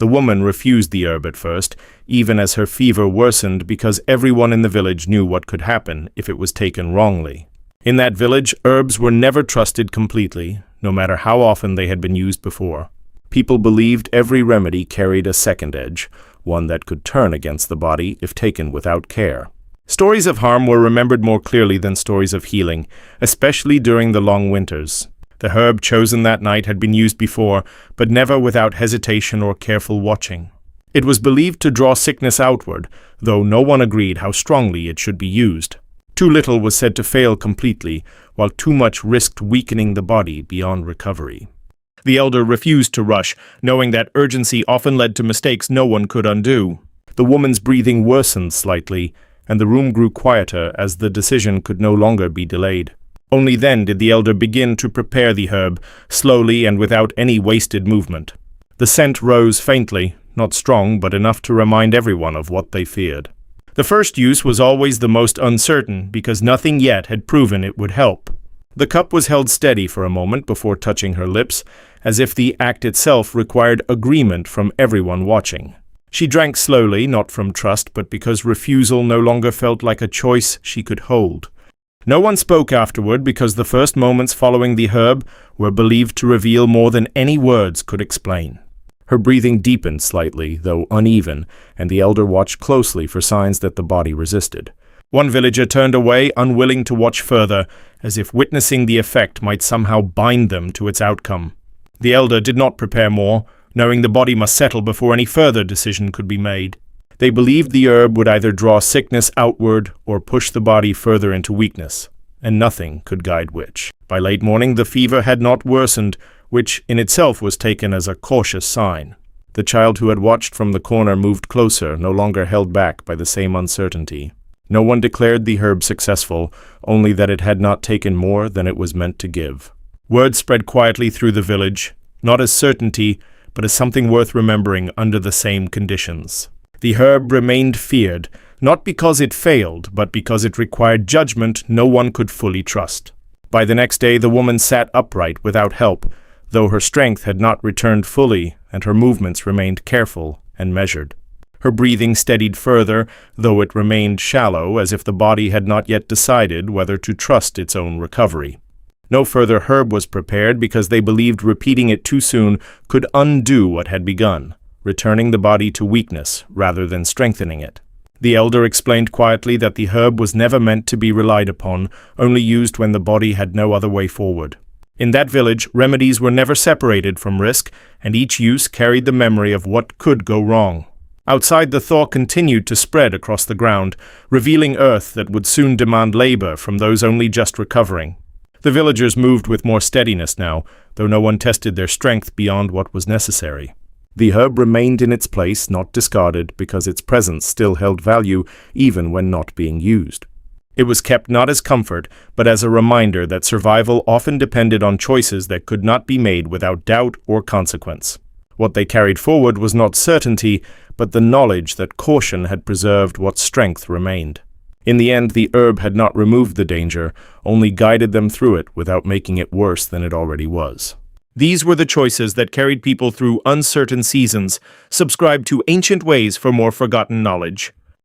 The woman refused the herb at first, even as her fever worsened because everyone in the village knew what could happen if it was taken wrongly. In that village, herbs were never trusted completely, no matter how often they had been used before. People believed every remedy carried a second edge, one that could turn against the body if taken without care. Stories of harm were remembered more clearly than stories of healing, especially during the long winters. The herb chosen that night had been used before, but never without hesitation or careful watching. It was believed to draw sickness outward, though no one agreed how strongly it should be used. Too little was said to fail completely, while too much risked weakening the body beyond recovery. The elder refused to rush, knowing that urgency often led to mistakes no one could undo. The woman's breathing worsened slightly, and the room grew quieter as the decision could no longer be delayed. Only then did the elder begin to prepare the herb, slowly and without any wasted movement. The scent rose faintly, not strong, but enough to remind everyone of what they feared. The first use was always the most uncertain, because nothing yet had proven it would help. The cup was held steady for a moment before touching her lips, as if the act itself required agreement from everyone watching. She drank slowly, not from trust, but because refusal no longer felt like a choice she could hold. No one spoke afterward because the first moments following the herb were believed to reveal more than any words could explain. Her breathing deepened slightly, though uneven, and the elder watched closely for signs that the body resisted. One villager turned away, unwilling to watch further, as if witnessing the effect might somehow bind them to its outcome. The elder did not prepare more, knowing the body must settle before any further decision could be made. They believed the herb would either draw sickness outward or push the body further into weakness, and nothing could guide which. By late morning, the fever had not worsened, which in itself was taken as a cautious sign. The child who had watched from the corner moved closer, no longer held back by the same uncertainty. No one declared the herb successful, only that it had not taken more than it was meant to give. Word spread quietly through the village, not as certainty, but as something worth remembering under the same conditions. The herb remained feared, not because it failed, but because it required judgment no one could fully trust. By the next day, the woman sat upright without help, though her strength had not returned fully and her movements remained careful and measured. Her breathing steadied further, though it remained shallow, as if the body had not yet decided whether to trust its own recovery. No further herb was prepared because they believed repeating it too soon could undo what had begun, returning the body to weakness rather than strengthening it. The elder explained quietly that the herb was never meant to be relied upon, only used when the body had no other way forward. In that village, remedies were never separated from risk, and each use carried the memory of what could go wrong. Outside, the thaw continued to spread across the ground, revealing earth that would soon demand labor from those only just recovering. The villagers moved with more steadiness now, though no one tested their strength beyond what was necessary. The herb remained in its place, not discarded, because its presence still held value even when not being used. It was kept not as comfort, but as a reminder that survival often depended on choices that could not be made without doubt or consequence. What they carried forward was not certainty, but the knowledge that caution had preserved what strength remained. In the end, the herb had not removed the danger, only guided them through it without making it worse than it already was. These were the choices that carried people through uncertain seasons. Subscribe to Ancient Ways for more forgotten knowledge.